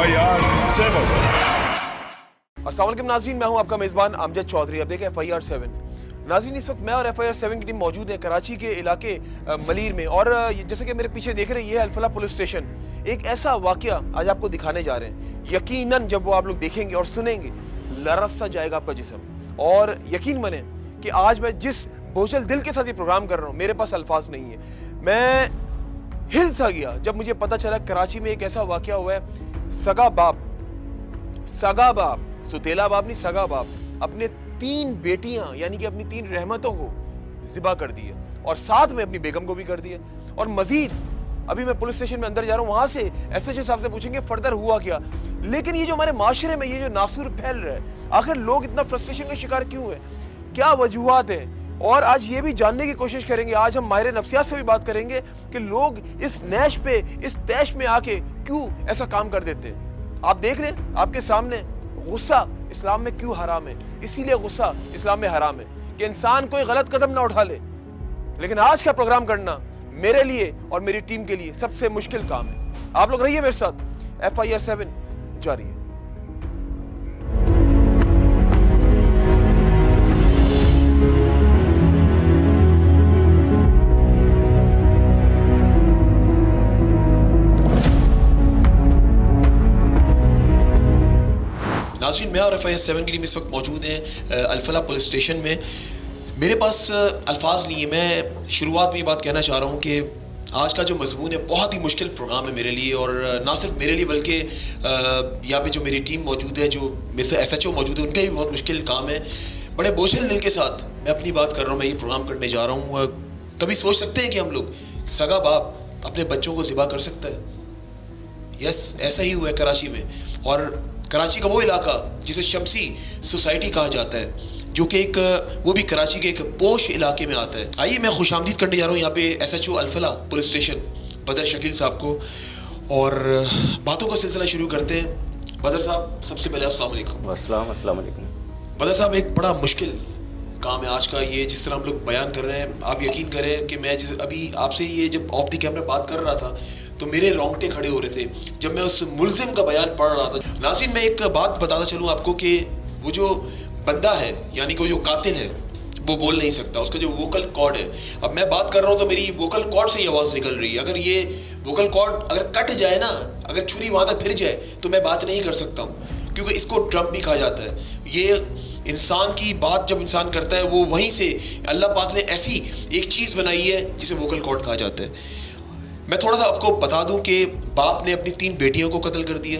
FIR 7। अस्सलाम वालेकुम नाज़रीन, मैं हूं आपका मेज़बान अमजद चौधरी। अब देखें FIR 7। नाज़रीन, इस वक्त मैं और FIR 7 की टीम मौजूद है कराची के इलाके मलीर में, और जैसे कि मेरे पीछे देख रहे हैं, ये है अल-फलाह पुलिस स्टेशन। एक ऐसा वाक़या आज आपको दिखाने जा रहे हैं, यकीनन जब वो आप लोग देखेंगे और सुनेंगे लरज़ सा जाएगा आपका जिस्म। और यकीन माने कि आज मैं जिस बोझल दिल के साथ ये प्रोग्राम कर रहा हूँ, मेरे पास अल्फाज नहीं है। मैं हिल सा गया जब मुझे पता चला कराची में एक ऐसा वाक़या हुआ है। सगा बाप, सुतेला बाप नहीं, सगा बाप अपने 3 बेटियां यानी कि अपनी 3 रहमतों को ज़िबा कर दिया, और साथ में अपनी बेगम को भी कर दिया। और मजीद अभी मैं पुलिस स्टेशन में अंदर जा रहा हूँ, वहां से SHO साहब से पूछेंगे फर्दर हुआ क्या। लेकिन ये जो हमारे माशरे में ये जो नासुर फैल रहा है, आखिर लोग इतना फ्रस्ट्रेशन का शिकार क्यों है, क्या वजूहात है, और आज ये भी जानने की कोशिश करेंगे। आज हम माहिर नफ्सियात से भी बात करेंगे कि लोग इस नैश पे, इस तैश में आके क्यों ऐसा काम कर देते हैं। आप देख रहे हैं आपके सामने, गुस्सा इस्लाम में क्यों हराम है। इसीलिए गुस्सा इस्लाम में हराम है कि इंसान कोई गलत कदम ना उठा ले। लेकिन आज का प्रोग्राम करना मेरे लिए और मेरी टीम के लिए सबसे मुश्किल काम है। आप लोग रहिए मेरे साथ, FIR 7 जारी है। नाज़रीन, मैं और FIR 7 की टीम इस वक्त मौजूद हैं अल-फलाह पुलिस स्टेशन में। मेरे पास अल्फाज नहीं है। मैं शुरुआत में ये बात कहना चाह रहा हूँ कि आज का जो मजमून है बहुत ही मुश्किल प्रोग्राम है मेरे लिए, और ना सिर्फ मेरे लिए बल्कि यहाँ पे जो मेरी टीम मौजूद है, जो मेरे से SHO मौजूद है, उनका भी बहुत मुश्किल काम है। बड़े बोझल दिल के साथ मैं अपनी बात कर रहा हूँ, मैं ये प्रोग्राम करने जा रहा हूँ। कभी सोच सकते हैं कि हम लोग, सगा बाप अपने बच्चों को ज़िबा कर सकता है? यस, ऐसा ही हुआ है कराची में। और कराची का वो इलाका जिसे शमसी सोसाइटी कहा जाता है, जो कि एक वो भी कराची के एक पोश इलाके में आता है। आइए मैं खुशामदीद करने जा रहा हूँ यहाँ पे SHO अल-फलाह पुलिस स्टेशन बदर शकील साहब को, और बातों का सिलसिला शुरू करते हैं। बदर साहब, सबसे पहले अस्सलाम वालेकुम। अस्सलाम वालेकुम। बदर साहब, एक बड़ा मुश्किल काम है आज का ये, जिस तरह हम लोग बयान कर रहे हैं। आप यकीन करें कि मैं अभी आपसे ये जब ऑफ द कैमरा बात कर रहा था तो मेरे रोंगटे खड़े हो रहे थे जब मैं उस मुल्जिम का बयान पढ़ रहा था। नाज़रीन, मैं एक बात बताता चलूँ आपको कि वो जो बंदा है, यानी कि वो जो कातिल है, वो बोल नहीं सकता, उसका जो वोकल कॉर्ड है। अब मैं बात कर रहा हूँ तो मेरी वोकल कॉर्ड से ही आवाज़ निकल रही है। अगर ये वोकल कॉर्ड अगर कट जाए ना, अगर छुरी वहाँ तक फिर जाए, तो मैं बात नहीं कर सकता हूँ, क्योंकि इसको ड्रम भी कहा जाता है। ये इंसान की बात जब इंसान करता है, वो वहीं से अल्लाह पाक ने ऐसी एक चीज़ बनाई है जिसे वोकल कॉर्ड कहा जाता है। मैं थोड़ा सा आपको बता दूं कि बाप ने अपनी 3 बेटियों को कत्ल कर दिया,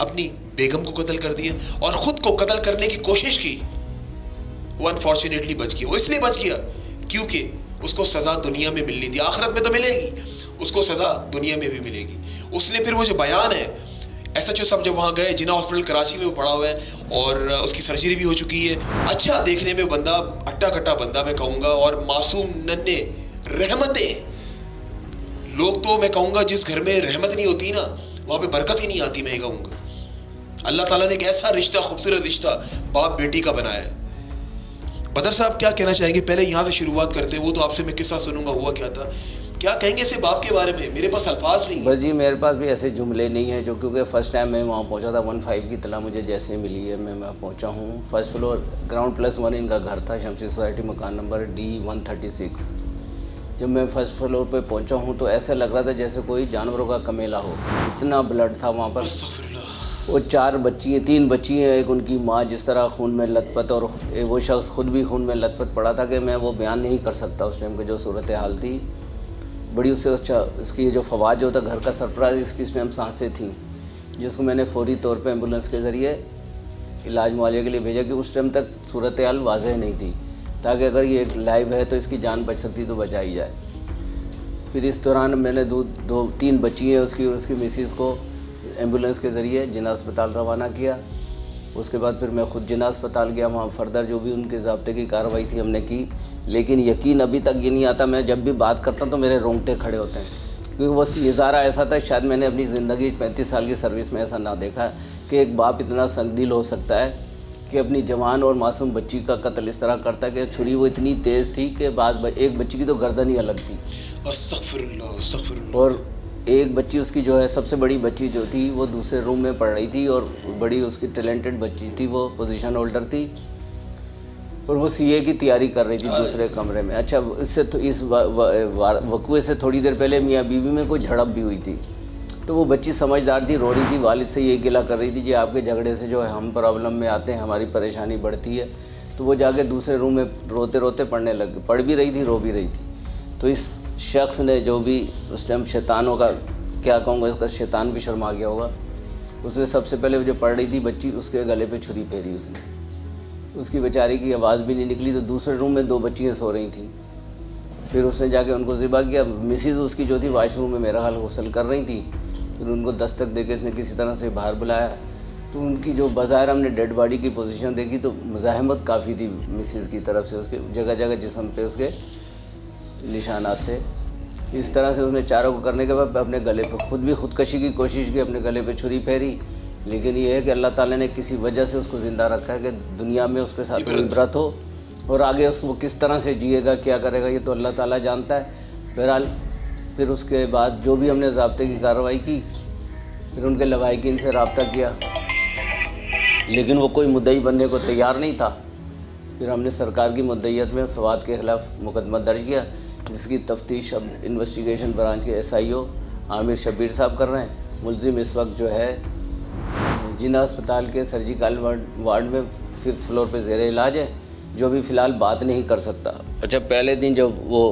अपनी बेगम को कत्ल कर दिया, और ख़ुद को कत्ल करने की कोशिश की। वो अनफॉर्चुनेटली बच गया। वो इसलिए बच गया क्योंकि उसको सज़ा दुनिया में मिलनी थी, आखिरत में तो मिलेगी, उसको सज़ा दुनिया में भी मिलेगी। उसने फिर वो जो बयान है, SHO साहब जब वहाँ गए, जिना हॉस्पिटल कराची में वो पड़ा हुआ है, और उसकी सर्जरी भी हो चुकी है। अच्छा देखने में बंदा, अट्टा कट्टा बंदा मैं कहूँगा, और मासूम नन्हे रहमतें लोग। तो मैं कहूँगा जिस घर में रहमत नहीं होती ना, वहाँ पे बरकत ही नहीं आती। मैं कहूँगा अल्लाह ताला ने एक ऐसा रिश्ता, खूबसूरत रिश्ता बाप बेटी का बनाया है। बदर साहब, क्या कहना चाहेंगे? पहले यहाँ से शुरुआत करते हैं। वो तो आपसे मैं किस्सा सुनूंगा हुआ क्या था, क्या कहेंगे ऐसे बाप के बारे में? मेरे पास अल्फाज नहीं। बस जी, मेरे पास भी ऐसे जुमले नहीं हैं, जो क्योंकि फ़र्स्ट टाइम मैं वहाँ पहुँचा था। 15 की इत्तला मुझे जैसे मिली है, मैं पहुँचा हूँ। फर्स्ट फ्लोर ग्राउंड +1 इनका घर था, शमसी सोसाइटी, मकान नंबर D136। जब मैं फर्स्ट फ्लोर पे पहुंचा हूं तो ऐसा लग रहा था जैसे कोई जानवरों का कमेला हो, इतना ब्लड था वहां पर। वो 4 बच्ची हैं, 3 बच्ची हैं, एक उनकी माँ जिस तरह खून में लथपथ, और वो शख्स खुद भी खून में लथपथ पड़ा था कि मैं वो बयान नहीं कर सकता उस टाइम की जो सूरत हाल थी। बड़ी उससे अच्छा इसकी जो फवाद जो था घर का सरप्राइज, इसकी इस टाइम सांसें थीं, जिसको मैंने फौरी तौर पर एम्बुलेंस के ज़रिए इलाज मुआवजे के लिए भेजा कि उस टाइम तक सूरत हाल वाज़ेह नहीं थी, ताकि अगर ये लाइव है तो इसकी जान बच सकती तो बचाई जाए। फिर इस दौरान मैंने 2-3 बच्ची है उसकी और उसकी मिसिस को एम्बुलेंस के ज़रिए जिना अस्पताल रवाना किया। उसके बाद फिर मैं ख़ुद जिना अस्पताल गया, वहाँ फर्दर जो भी उनके ज़ाब्ते की कार्रवाई थी हमने की। लेकिन यकीन अभी तक ये नहीं आता, मैं जब भी बात करता हूँ तो मेरे रोंगटे खड़े होते हैं, क्योंकि वो नज़ारा ऐसा था, शायद मैंने अपनी ज़िंदगी 35 साल की सर्विस में ऐसा ना देखा कि एक बाप इतना संगदिल हो सकता है कि अपनी जवान और मासूम बच्ची का कत्ल इस तरह करता है कि छुरी वो इतनी तेज़ थी कि बाद एक बच्ची की तो गर्दन ही अलग थी। अस्तगफिरुल्लाह, अस्तगफिरुल्लाह। और एक बच्ची उसकी जो है सबसे बड़ी बच्ची जो थी वो दूसरे रूम में पढ़ रही थी, और बड़ी उसकी टैलेंटेड बच्ची थी, वो पोजीशन होल्डर थी और वो सीए की तैयारी कर रही थी दूसरे कमरे में। अच्छा, इससे तो इस वक़्वे से थोड़ी देर पहले मियाँ बीवी में कोई झड़प भी हुई थी। तो वो बच्ची समझदार थी, रो रही थी, वालिद से ये गिला कर रही थी कि आपके झगड़े से जो है हम प्रॉब्लम में आते हैं, हमारी परेशानी बढ़ती है। तो वो जाके दूसरे रूम में रोते रोते पढ़ने लग गई, पढ़ भी रही थी, रो भी रही थी। तो इस शख्स ने जो भी उस टाइम शैतानों का क्या कहूँगा, इसका शैतान भी शर्मा गया होगा, उसने सबसे पहले जो पढ़ रही थी बच्ची उसके गले पे छुरी फेरी उसने। उसकी बेचारी की आवाज़ भी नहीं निकली। तो दूसरे रूम में 2 बच्चियाँ सो रही थी। फिर उसने जाके उनको ज़िबा किया। मिसिज़ उसकी जो थी वाशरूम में मेरा हाल गुस्ल कर रही थी। फिर उनको दस्तक देके इसने किसी तरह से बाहर बुलाया। तो उनकी जो बाज़ाहिर हमने डेड बॉडी की पोजीशन देखी तो मुज़ाहमत काफ़ी थी मिसिज़ की तरफ से, उसके जगह जगह जिस्म पे उसके निशानात थे। इस तरह से उसने चारों को करने के बाद अपने गले पे खुद भी खुदकशी की कोशिश की, अपने गले पे छुरी फेरी। लेकिन ये है कि अल्लाह ताला ने किसी वजह से उसको ज़िंदा रखा है कि दुनिया में उसके साथ कोई इबरत हो, और आगे उसको किस तरह से जिएगा, क्या करेगा, ये तो अल्लाह ताला जानता है। बहरहाल फिर उसके बाद जो भी हमने ज़ाब्ते की कार्रवाई की, फिर उनके लवाहिकीन से रब्ता किया, लेकिन वो कोई मुद्दई बनने को तैयार नहीं था। फिर हमने सरकार की मुद्दईयत में सवाद के ख़िलाफ़ मुकदमा दर्ज किया, जिसकी तफ्तीश अब इन्वेस्टिगेशन ब्रांच के SIO आमिर शब्बीर साहब कर रहे हैं। मुलजिम इस वक्त जो है जिन्ना अस्पताल के सर्जिकल वार्ड में 5th फ्लोर पे ज़ेरे इलाज है, जो भी फ़िलहाल बात नहीं कर सकता। अच्छा, पहले दिन जब वो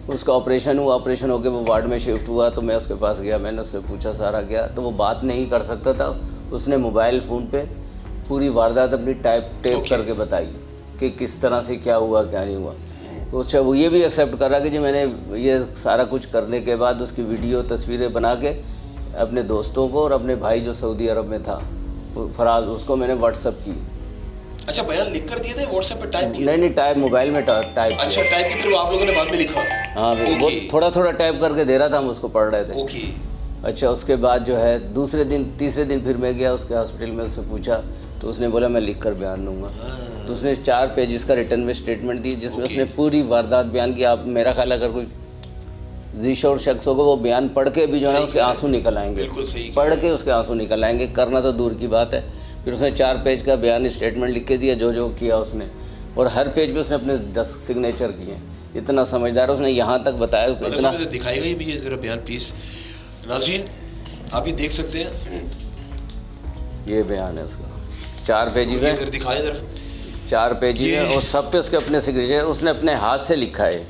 उसका ऑपरेशन हुआ, ऑपरेशन होकर वो वार्ड में शिफ्ट हुआ, तो मैं उसके पास गया, मैंने उससे पूछा सारा क्या, तो वो बात नहीं कर सकता था। उसने मोबाइल फ़ोन पे पूरी वारदात अपनी टेप करके बताई कि किस तरह से क्या हुआ क्या नहीं हुआ। तो उससे वो ये भी एक्सेप्ट कर रहा कि जो मैंने ये सारा कुछ करने के बाद उसकी वीडियो तस्वीरें बना के अपने दोस्तों को और अपने भाई जो सऊदी अरब में था फराज, उसको मैंने व्हाट्सअप की। अच्छा, बयान लिख कर दिए थे, व्हाट्सएप पे टाइप किया? नहीं, टाइप मोबाइल में टाइप। अच्छा, टाइप की, फिर आप लोगों ने बाद में लिखा? हाँ, वो थोड़ा थोड़ा टाइप करके दे रहा था, हम उसको पढ़ रहे थे। ओके। अच्छा, उसके बाद जो है तीसरे दिन फिर मैं गया उसके हॉस्पिटल में, उससे पूछा तो उसने बोला मैं लिख कर बयान दूंगा। तो उसने 4 पेजेस का रिटर्न में स्टेटमेंट दी, जिसमें उसने पूरी वारदात बयान की। आप मेरा ख्याल अगर कोई ज़ीशोर शख्स होगा वो बयान पढ़ के भी जो है उसके आंसू निकल आएंगे, पढ़ के उसके आंसू निकल आएंगे, करना तो दूर की बात है। फिर उसने 4 पेज का बयान स्टेटमेंट लिख के दिया, जो किया उसने, और हर पेज पे उसने अपने 10 सिग्नेचर किए। इतना समझदार उसने यहाँ तक बताया। इतना दिखाएगा ही भी ज़रा बयान प्लीज़। नाज़रीन आप ये देख सकते हैं, ये बयान है उसका, 4 पेजेस है, दिखाएं जरा। 4 पेजेस है और सब पे उसके अपने सिग्नेचर, उसने अपने हाथ से लिखा है,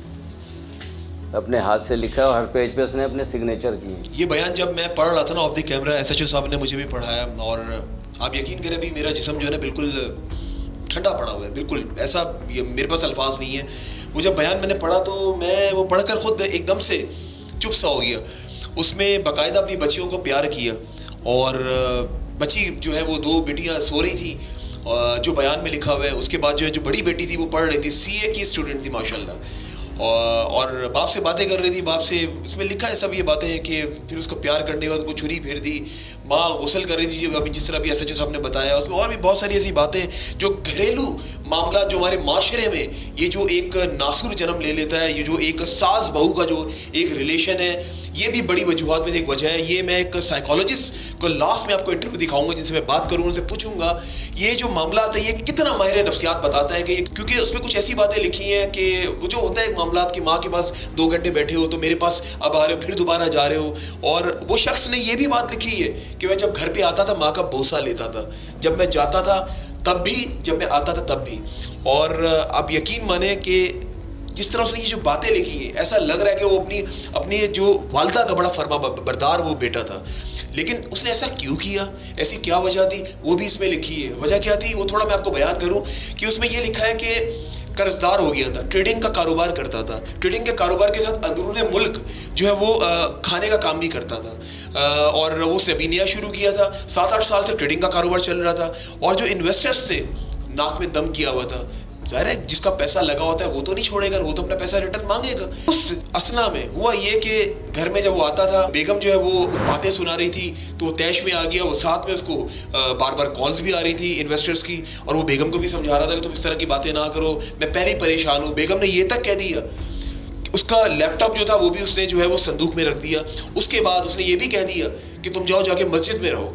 अपने हाथ से लिखा है, और हर पेज पे उसने अपने सिग्नेचर किए। ये बयान जब मैं पढ़ रहा था ना ऑफ द कैमरा, SHO साहब ने मुझे भी पढ़ाया, और आप यकीन करें भी मेरा जिस्म जो है ना बिल्कुल ठंडा पड़ा हुआ है, बिल्कुल ऐसा, मेरे पास अल्फाज नहीं है। वो जब बयान मैंने पढ़ा तो मैं वो पढ़कर ख़ुद एकदम से चुप सा हो गया। उसमें बाकायदा अपनी बच्चियों को प्यार किया, और बच्ची जो है वो 2 बेटियाँ सो रही थी जो बयान में लिखा हुआ है। उसके बाद जो है जो बड़ी बेटी थी वो पढ़ रही थी, CA की स्टूडेंट थी माशाल्लाह, और बाप से बातें कर रही थी। बाप से इसमें लिखा है सब ये बातें हैं कि फिर उसको प्यार करने के बाद उनको छुरी फेर दी। माँ गुस्ल कर रही थी अभी, जिस तरह अभी SHO साहब ने बताया। उसमें और भी बहुत सारी ऐसी बातें जो घरेलू मामला जो हमारे माशरे में ये जो एक नासुर जन्म ले लेता है, ये जो एक सास बहू का जो एक रिलेशन है, ये भी बड़ी वजूहत में एक वजह है। ये मैं एक साइकोलॉजिस्ट को लास्ट में आपको इंटरव्यू दिखाऊंगा, जिनसे मैं बात करूँगा, उनसे पूछूंगा ये जो मामला है ये कितना माहिर नफ्सियात बताता है कि, क्योंकि उसमें कुछ ऐसी बातें लिखी हैं कि वो जो होता है मामला की माँ के पास 2 घंटे बैठे हो तो मेरे पास अब आ रहे हो, फिर दोबारा जा रहे हो। और वो शख्स ने ये भी बात लिखी है कि मैं जब घर पे आता था माँ का बोसा लेता था, जब मैं जाता था तब भी, जब मैं आता था तब भी। और आप यकीन माने कि जिस तरह उसने ये जो बातें लिखी हैं, ऐसा लग रहा है कि वो अपनी जो वालिदा का बड़ा फरमा बरदार वो बेटा था। लेकिन उसने ऐसा क्यों किया, ऐसी क्या वजह थी, वो भी इसमें लिखी है। वजह क्या थी वो थोड़ा मैं आपको बयान करूं कि उसमें ये लिखा है कि कर्जदार हो गया था, ट्रेडिंग का कारोबार करता था, ट्रेडिंग के कारोबार के साथ अंदरूने मुल्क जो है वो खाने का काम भी करता था, और वो उसने अभी नया शुरू किया था। 7-8 साल से ट्रेडिंग का कारोबार चल रहा था, और जो इन्वेस्टर्स थे नाक में दम किया हुआ था। ज़ाहिर है जिसका पैसा लगा होता है वो तो नहीं छोड़ेगा, वो तो अपना पैसा रिटर्न मांगेगा। उस असना में हुआ ये कि घर में जब वो आता था, बेगम जो है वो बातें सुना रही थी तो वो तैश में आ गया। वो साथ में उसको बार बार कॉल्स भी आ रही थी इन्वेस्टर्स की, और वो बेगम को भी समझा रहा था कि तुम इस तरह की बातें ना करो, मैं पहले ही परेशान हूँ। बेगम ने ये तक कह दिया उसका लैपटॉप जो था वो भी उसने जो है वो संदूक में रख दिया। उसके बाद उसने ये भी कह दिया कि तुम जाओ जाके मस्जिद में रहो।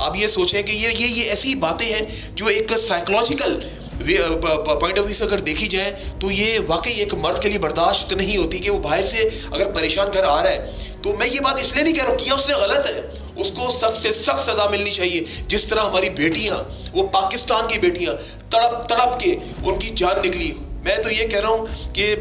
आप ये सोचें कि ये ऐसी बातें हैं जो एक साइकोलॉजिकल पॉइंट ऑफ व्यू से अगर देखी जाए तो ये वाकई एक मर्द के लिए बर्दाश्त नहीं होती कि वो बाहर से अगर परेशान घर आ रहा है। तो मैं ये बात इसलिए नहीं कह रहा हूँ किया उसने गलत है, उसको सख्त से सख्त सजा मिलनी चाहिए। जिस तरह हमारी बेटियां, वो पाकिस्तान की बेटियां तड़प तड़प के उनकी जान निकली, मैं तो ये कह रहा हूँ कि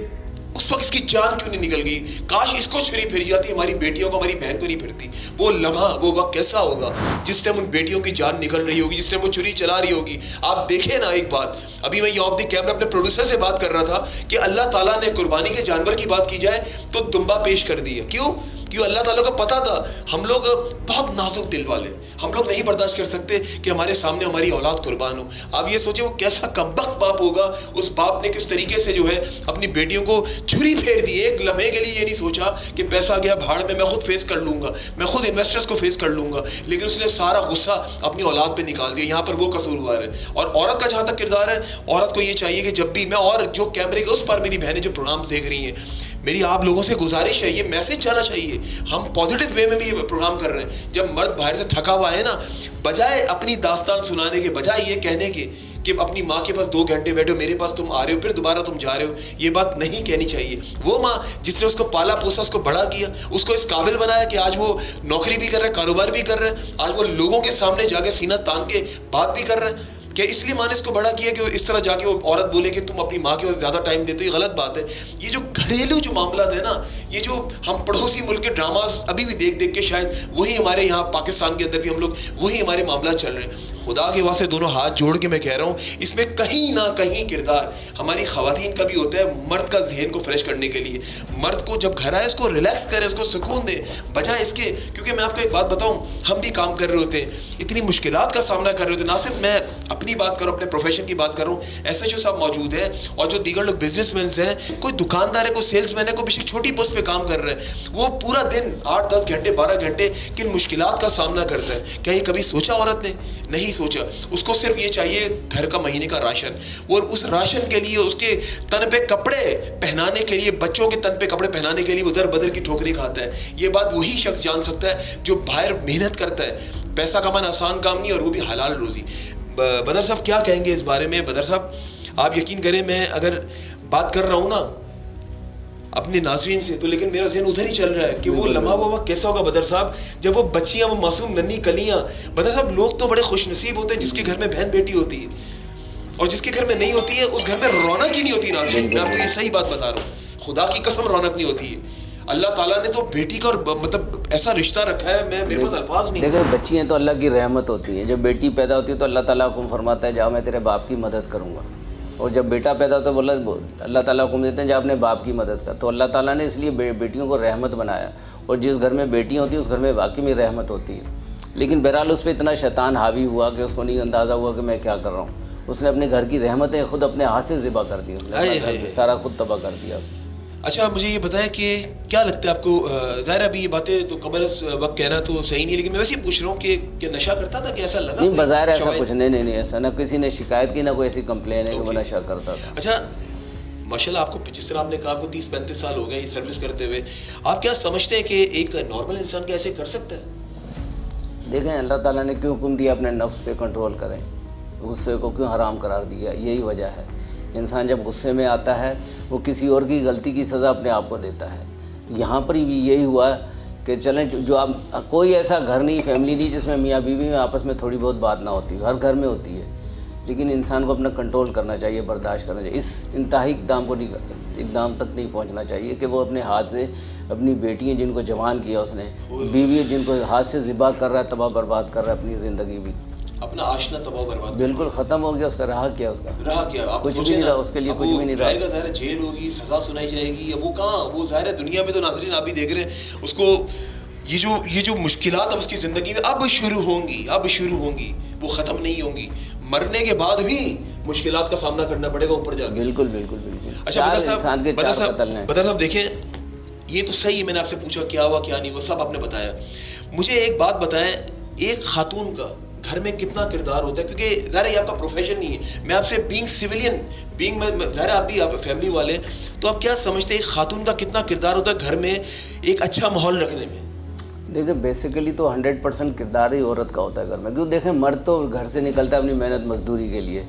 उस वक्त इसकी जान क्यों नहीं निकल गई। काश इसको छुरी फिर जाती, हमारी बेटियों को, हमारी बहन को नहीं फिरती। वो लम्हा, वो वक्त कैसा होगा जिस टाइम उन बेटियों की जान निकल रही होगी, जिस टाइम वो छुरी चला रही होगी। आप देखें ना, एक बात अभी मैं ये ऑफ द कैमरा अपने प्रोड्यूसर से बात कर रहा था कि अल्लाह ताला ने कुर्बानी के जानवर की बात की जाए तो दुम्बा पेश कर दिया। क्यों? अल्लाह ताला को पता था हम लोग बहुत नाजुक दिल वाले, हम लोग नहीं बर्दाश्त कर सकते कि हमारे सामने हमारी औलाद कुर्बान हो। आप ये सोचें वो कैसा कमबख्त बाप होगा। उस बाप ने किस तरीके से जो है अपनी बेटियों को छुरी फेर दी। एक लम्हे के लिए ये नहीं सोचा कि पैसा गया भाड़ में, मैं खुद फेस कर लूँगा, मैं खुद इन्वेस्टर्स को फेस कर लूँगा, लेकिन उसने सारा गुस्सा अपनी औलाद पर निकाल दिया। यहाँ पर वो कसूरवार है। और औरत का जहाँ तक किरदार है, औरत को ये चाहिए कि जब भी मैं, और जो कैमरे के उस पर मेरी बहनें जो प्रोग्राम्स देख रही हैं, मेरी आप लोगों से गुजारिश है, ये मैसेज जाना चाहिए। हम पॉजिटिव वे में भी ये प्रोग्राम कर रहे हैं। जब मर्द बाहर से थका हुआ है ना, बजाय अपनी दास्तान सुनाने के, बजाय ये कहने के कि अपनी माँ के पास 2 घंटे बैठो, मेरे पास तुम आ रहे हो, फिर दोबारा तुम जा रहे हो, ये बात नहीं कहनी चाहिए। वो माँ जिसने उसको पाला पोसा, उसको बड़ा किया, उसको इस काबिल बनाया कि आज वो नौकरी भी कर रहा है, कारोबार भी कर रहा है, आज वो लोगों के सामने जाके सीना तान के बात भी कर रहा है। क्या इसलिए माँ ने इसको बड़ा किया कि इस तरह जाके वो औरत बोले कि तुम अपनी माँ के ज़्यादा टाइम देते हो? ये गलत बात है। ये जो घरेलू जो मामला है ना, ये जो हम पड़ोसी मुल्क के ड्रामास अभी भी देख देख के शायद वही हमारे यहाँ पाकिस्तान के अंदर भी हम लोग वही हमारे मामला चल रहे हैं। खुदा के वास्ते दोनों हाथ जोड़ के मैं कह रहा हूँ, इसमें कहीं ना कहीं किरदार हमारी ख़वातीन का भी होता है, मर्द का जहन को फ्रेश करने के लिए। मर्द को जब घर आए उसको रिलैक्स करे, उसको सुकून दे, बजाय इसके। क्योंकि मैं आपको एक बात बताऊँ, हम भी काम कर रहे होते हैं, इतनी मुश्किलात का सामना कर रहे होते हैं। ना सिर्फ मैं अपनी बात करूँ, अपने प्रोफेशन की बात करूँ, SHO साहब मौजूद है और जो दीगर लोग बिजनेसमैन हैं, कोई दुकानदार है, कोई सेल्समैन है, कोई बेशक छोटी पोस्ट पे काम कर रहा है, वो पूरा दिन 8-10 घंटे 12 घंटे किन मुश्किलात का सामना करता है। क्या ये कभी सोचा औरत ने? नहीं सोचा। उसको सिर्फ ये चाहिए घर का महीने का राशन, और उस राशन के लिए, उसके तन पे कपड़े पहनाने के लिए, बच्चों के तन पे कपड़े पहनाने के लिए उधर बदर की ठोकरी खाता है। ये बात वही शख्स जान सकता है जो बाहर मेहनत करता है। पैसा कमाना आसान काम नहीं, और वो भी हलाल रोजी। बदर साहब क्या कहेंगे इस बारे में? बदर साहब आप यकीन करें, मैं अगर बात कर रहा हूँ ना अपने नाज़रीन से, तो लेकिन मेरा ज़हन उधर ही चल रहा है कि वो लम्हा वो वक्त कैसा होगा बदर साहब, जब वो बच्चियाँ, वो मासूम नन्ही कलियाँ। बदर साहब लोग तो बड़े खुशनसीब होते हैं जिसके घर में बहन बेटी होती है, और जिसके घर में नहीं होती है उस घर में रौनक ही नहीं होती। नाज़रीन मैं आपको ये सही बात बता रहा हूँ, खुदा की कसम रौनक नहीं होती है। अल्लाह ताला ने तो बेटी का मतलब ऐसा रिश्ता रखा है, मैं मेरे पास अल्फाज नहीं। देखो बच्चियाँ तो अल्लाह की रहमत होती है। जब बेटी पैदा होती है तो अल्लाह ताला हुक्म फरमाता है जाओ मैं तेरे बाप की मदद करूँगा, और जब बेटा पैदा होता है बोला अल्लाह ताला हुक्म देते हैं जाओ अपने बाप की मदद कर। तो अल्लाह ताला ने इसलिए बेटियों को रहमत बनाया, और जिस घर में बेटियाँ होती हैं उस घर में वाकई में रहमत होती है। लेकिन बहरहाल उस पर इतना शैतान हावी हुआ कि उसको नहीं अंदाज़ा हुआ कि मैं क्या कर रहा हूँ। उसने अपने घर की रहमतें खुद अपने हाथ से ज़िबा कर दी, उसने सारा खुद तबाह कर दिया। अच्छा मुझे ये बताएं कि क्या लगता है आपको, ज़ाहिर अभी ये बातें तो कबल वक्त कहना तो सही नहीं, लेकिन मैं वैसे ही पूछ रहा हूँ कि नशा करता था कि ऐसा लगा? नहीं बाज़ाहिर ऐसा कुछ नहीं ऐसा ना किसी ने शिकायत की, ना कोई ऐसी कंप्लेन है कि वो नशा करता था। अच्छा माशाल्लाह, आपको जिस तरह आपने कहा आपको 30-35 साल हो गए ये सर्विस करते हुए, आप क्या समझते हैं कि एक नॉर्मल इंसान क्या ऐसे कर सकता है? देखें अल्लाह ताला ने क्यों हुक्म दिया अपने नफ्स पे कंट्रोल करें, गुस्से को क्यों हराम करार दिया? यही वजह है। इंसान जब गुस्से में आता है वो किसी और की गलती की सज़ा अपने आप को देता है। यहाँ पर भी यही हुआ कि चलें जो आप, कोई ऐसा घर नहीं, फैमिली नहीं जिसमें मियाँ बीवी में आपस में थोड़ी बहुत बात ना होती, हर घर में होती है। लेकिन इंसान को अपना कंट्रोल करना चाहिए, बर्दाश्त करना चाहिए। इस इंतहाई इक़दाम तक नहीं पहुँचना चाहिए कि वो अपने हाथ से अपनी बेटियाँ जिनको जवान किया उसने, बीवी जिनको हाथ से ज़िबा कर रहा है, तबाह बर्बाद कर रहा है अपनी ज़िंदगी भी, अपना आशना तबाह बर्बाद, बिल्कुल ख़त्म हो गया उसका। रहा क्या उसका? रहा क्या? आप कुछ भी नहीं रहा उसके लिए, कुछ भी नहीं रहा। ज़ाहिर है जेल होगी, सज़ा सुनाई जाएगी। अब वो कहाँ, वो ज़ाहिर है दुनिया में तो नाज़रीन आप भी देख रहे हैं उसको, ये जो मुश्किलात अब उसकी ज़िंदगी में अब शुरू होंगी, वो ख़त्म नहीं होंगी। मरने के बाद भी मुश्किलात का सामना करना पड़ेगा ऊपर जाकर। बिल्कुल। अच्छा बदर साहब देखें, ये तो सही है, मैंने आपसे पूछा क्या हुआ क्या नहीं हुआ, सब आपने बताया। मुझे एक बात बताएं, एक खातून का घर में कितना किरदार होता है, क्योंकि ज़ाहिर ये आपका प्रोफेशन नहीं है। मैं आपसे बीइंग सिविलियन, ज़ाहिर आप भी आप फैमिली वाले, तो आप क्या समझते हैं खातून का कितना किरदार होता है घर में एक अच्छा माहौल रखने में? देखिए बेसिकली तो 100% किरदार ही औरत का होता है घर में, क्योंकि देखें मर्द तो घर से निकलता है अपनी मेहनत मजदूरी के लिए,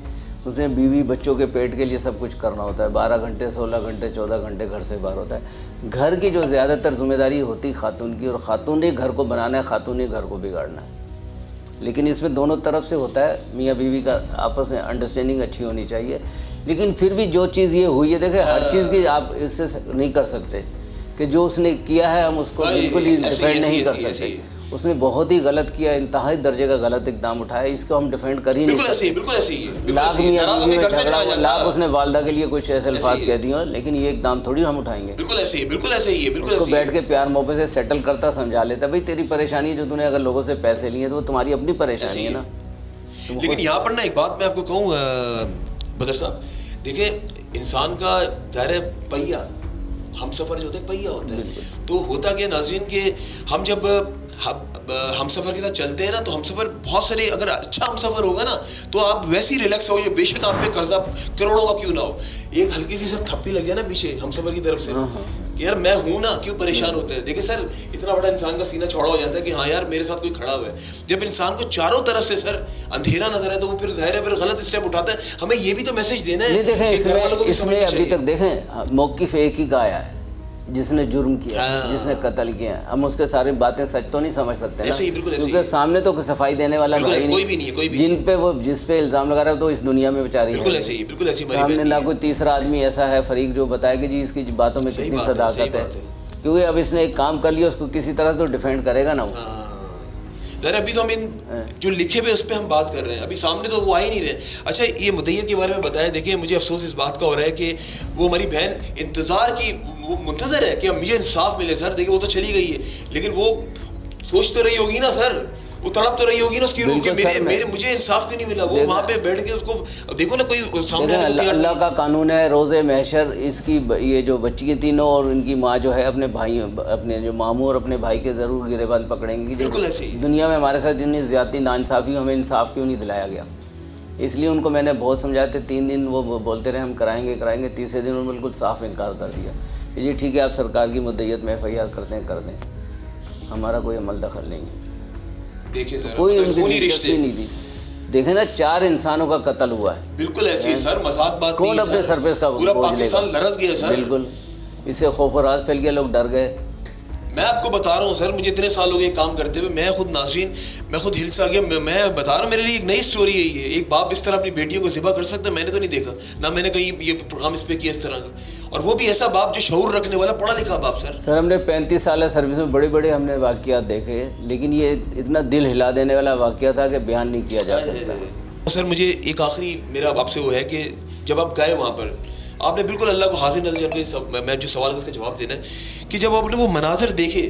उसने बीवी बच्चों के पेट के लिए सब कुछ करना होता है, 12 घंटे 16 घंटे 14 घंटे घर से बाहर होता है। घर की जो ज़्यादातर जिम्मेदारी होती खातून की, और खातून ही घर को बनाना है, खातून ही घर को बिगाड़ना है। लेकिन इसमें दोनों तरफ से होता है, मियाँ बीवी का आपस में अंडरस्टैंडिंग अच्छी होनी चाहिए। लेकिन फिर भी जो चीज़ ये हुई है, देखें हर चीज़ की आप इससे नहीं कर सकते कि जो उसने किया है हम उसको बिल्कुल ही डिफेंड नहीं कर सकते। उसने बहुत ही गलत किया, इंतहाई दर्जे का गलत इकदाम उठाया, इसको हम डिफेंड कर ही नहीं सकते। बिल्कुल ऐसे ही है। लाख लाख उसने वालदा के लिए कुछ ऐसे अल्फाज कह दिए, लेकिन ये इकदाम थोड़ी हम उठाएंगे। बिल्कुल ऐसे ही, बिल्कुल ऐसे ही है, बिल्कुल उसको बैठ के प्यार मोहब्बत से सेटल करता, समझा लेता, भाई तेरी परेशानी है जो तूने अगर लोगों से पैसे लिए तो वो तुम्हारी अपनी परेशानी है ना। लेकिन यहाँ पर ना एक बात मैं आपको कहूँ बदर साहब, देखिए इंसान का दायरा पहिया, हम सफ़र जो होता है पहिया होता है, तो होता क्या नाज़रीन के हम जब हम सफ़र के साथ चलते हैं ना, तो हम सफ़र बहुत सारे, अगर अच्छा हम सफ़र होगा ना तो आप वैसे ही रिलैक्स हो, बेशक आप पे कर्जा करोड़ों का क्यों ना हो, एक हल्की सी सब थप्पी लग जाए ना पीछे हम सफ़र की तरफ से कि यार मैं हूँ ना, क्यों परेशान होते हैं। देखिए सर इतना बड़ा इंसान का सीना चौड़ा हो जाता है कि हाँ यार मेरे साथ कोई खड़ा हुआ है। जब इंसान को चारों तरफ से सर अंधेरा नजर है तो वो फिर जाहिर है फिर गलत स्टेप उठाता है। हमें ये भी तो मैसेज देना है। देखें इसमें अभी तक देखें मौक़िफ़ एक ही का आया है, जिसने जुर्म किया, जिसने कत्ल किया, हम उसके सारी बातें सच तो नहीं समझ सकते ना, क्योंकि सामने तो सफाई देने वाला भाई नहीं, जिन पे वो जिस पे इल्ज़ाम लगा रहा है तो इस दुनिया में बेचारी है, सामने ना कोई तीसरा आदमी ऐसा है फरीक जो बताए कि जी इसकी बातों में कितनी सदाकत है, क्योंकि अब इसने एक काम कर लिया उसको किसी तरह तो डिफेंड करेगा ना वो। अभी तो हम इन जो लिखे हुए उस पर हम बात कर रहे हैं, अभी सामने तो वो आ ही नहीं रहे। अच्छा ये मुद्दई के बारे में बताया, देखिए मुझे अफसोस इस बात का हो रहा है कि वो हमारी बहन इंतज़ार की, वो मुंतज़र है कि मुझे इंसाफ मिले सर। देखिए वो तो चली गई है, लेकिन वो सोच तो रही होगी ना सर, वो तड़प तो रही होगी ना उसकी रूह कि मेरे मुझे इंसाफ क्यों नहीं मिला। वो वहाँ पे बैठ के उसको देखो ना, कोई सामने अल्लाह का कानून है, रोज़े महशर इसकी ये जो बच्ची के तीनों और इनकी माँ जो है अपने भाई, अपने जो मामू और अपने भाई के ज़रूर गिरेबान पकड़ेंगे। बिल्कुल ऐसे ही दुनिया में हमारे साथ जितनी ज़्यादती नाइंसाफ़ी, हमें इंसाफ क्यों नहीं दिलाया गया। इसलिए उनको मैंने बहुत समझाया थे, 3 दिन वो बोलते रहे हम कराएंगे, तीसरे दिन उन्होंने बिल्कुल साफ इनकार कर दिया कि जी ठीक है आप सरकार की मुद्दत में FIR करते हैं कर दें, हमारा कोई अमल दखल नहीं है। देखिए सर कोई उनकी रिश्ते नहीं थी। देखें ना 4 इंसानों का कत्ल हुआ है। बिल्कुल ऐसे ही सर, मजाक बात कौन अपने सर पे इसका पूरा पाकिस्तान लरस गया सर। बिल्कुल इससे खौफ और राज फैल गया, लोग डर गए। मैं आपको बता रहा हूँ सर, मुझे इतने साल हो गए काम करते हुए, मैं खुद नाज़रीन मैं खुद हिल सा गया। मैं बता रहा हूँ मेरे लिए एक नई स्टोरी है ये। एक बाप इस तरह अपनी बेटियों को ज़िबा कर सकता है, मैंने तो नहीं देखा ना, मैंने कहीं ये प्रोग्राम इस पर किया इस तरह का, और वो भी ऐसा बाप जो शऊर रखने वाला पढ़ा लिखा बाप। सर हमने 35 साल सर्विस में बड़े बड़े हमने वाक़यात देखे, लेकिन ये इतना दिल हिला देने वाला वाक़या था कि बयान नहीं किया जा सकता। सर मुझे एक आखिरी मेरा आपसे वो है कि जब आप गए वहाँ पर, आपने बिल्कुल अल्लाह को हाजिर नज़र, मैं जो सवाल उसका जवाब देना है कि जब आपने वो मनाजर देखे,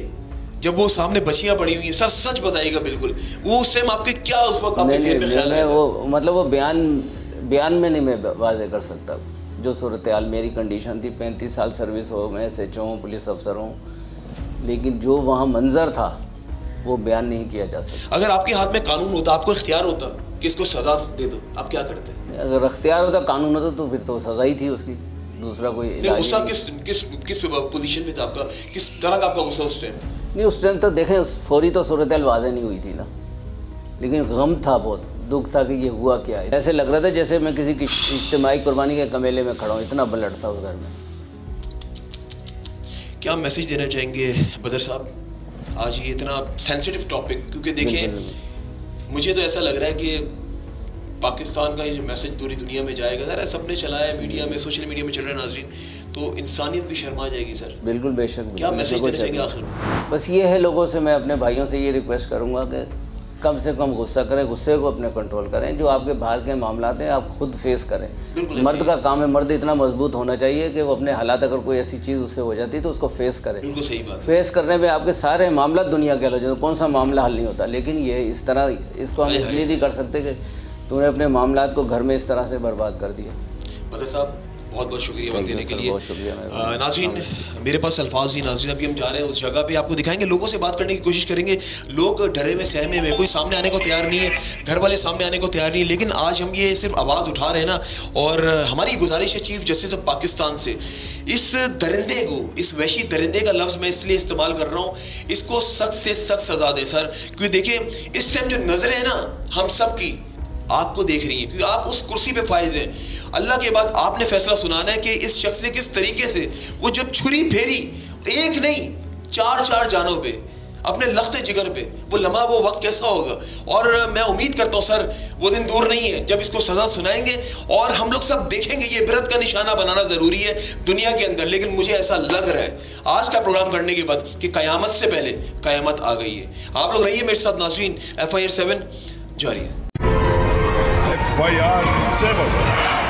जब वो सामने बच्चियाँ पड़ी हुई हैं, सर सच बताइएगा बिल्कुल वो उस टाइम आपके क्या उस वक्त आपके ज़हन में ख्याल आया? वो मतलब वो बयान में नहीं मैं वाज़े कर सकता जो सूरत हाल मेरी कंडीशन थी। 35 साल सर्विस हो, मैं SHO हूँ, पुलिस अफसर हूँ, लेकिन जो वहाँ मंजर था वो बयान नहीं किया जा सकता। अगर आपके हाथ में कानून होता, आपको इख्तियार होता कि इसको सज़ा दे दो, आप क्या करते? अगर इख्तियार होता, कानून होता तो फिर तो सज़ा ही थी उसकी, दूसरा कोई गुस्सा किस पोजीशन पे था आपका, किस तरह का आपका गुस्सा उस टाइम? नहीं उस टाइम तो देखें फौरी तो सूरत हाल वाज़ेह नहीं हुई थी ना, लेकिन गम था, बहुत दुख था कि ये हुआ क्या है। ऐसे लग रहा था जैसे मैं किसी की इज्तिमाई कुर्बानी के कमेले में खड़ा हूँ, इतना ब्लड था उस घर में। क्या मैसेज देना चाहेंगे बदर साहब आज ये इतना सेंसिटिव टॉपिक, क्योंकि देखिए मुझे तो ऐसा लग रहा है कि पाकिस्तान का ये जो मैसेज पूरी दुनिया में जाएगा, ज़रा सबने चलाया है मीडिया में, सोशल मीडिया में चल रहा है नाजरीन, तो इंसानियत भी शर्मा जाएगी सर। बिल्कुल बेशक। क्या मैसेज देना चाहेंगे आखिर में? बस ये है, लोगों से मैं अपने भाइयों से ये रिक्वेस्ट करूँगा कि कम से कम गुस्सा करें, गुस्से को अपने कंट्रोल करें। जो आपके बाहर के मामला हैं आप खुद फेस करें। मर्द का काम है, मर्द इतना मजबूत होना चाहिए कि वो अपने हालात, अगर कोई ऐसी चीज़ उससे हो जाती है तो उसको फेस करे। बिल्कुल सही बात। फेस करने में आपके सारे मामला दुनिया के हल हो जाते, कौन सा मामला हल नहीं होता, लेकिन ये इस तरह इसको हम इसलिए नहीं कर सकते कि तूने अपने मामला को घर में इस तरह से बर्बाद कर दिया। बदर साहब बहुत बहुत शुक्रिया वक्त देने के लिए। बहुत शुक्रिया नाज़रीन, मेरे पास अल्फाज नहीं नाज़रीन, अभी हम जा रहे हैं उस जगह पे, आपको दिखाएंगे, लोगों से बात करने की कोशिश करेंगे। लोग डरे हुए सहमे में, कोई सामने आने को तैयार नहीं है, घर वाले सामने आने को तैयार नहीं है, लेकिन आज हम ये सिर्फ आवाज़ उठा रहे हैं ना। और हमारी गुजारिश है चीफ जस्टिस ऑफ पाकिस्तान से, इस दरिंदे को, इस वहशी दरिंदे का लफ्ज़ मैं इसलिए इस्तेमाल कर रहा हूँ, इसको सख्त से सख्त सज़ा दे सर। क्योंकि देखिए इस टाइम जो नज़रें हैं ना हम सब की आपको देख रही हैं, क्योंकि आप उस कुर्सी पे फाइज हैं। अल्लाह के बाद आपने फैसला सुनाना है कि इस शख्स ने किस तरीके से, वो जब छुरी फेरी एक नहीं 4 जानों पे, अपने लख्ते जिगर पे, वो लम्हा, वो वक्त कैसा होगा। और मैं उम्मीद करता हूँ सर वो दिन दूर नहीं है जब इसको सज़ा सुनाएंगे और हम लोग सब देखेंगे। ये इबरत का निशाना बनाना ज़रूरी है दुनिया के अंदर, लेकिन मुझे ऐसा लग रहा है आज का प्रोग्राम करने के बाद कि क़यामत से पहले क़यामत आ गई है। आप लोग रहिए मेरे साथ नाज़रीन, FIR 7 जारी है। FIR 7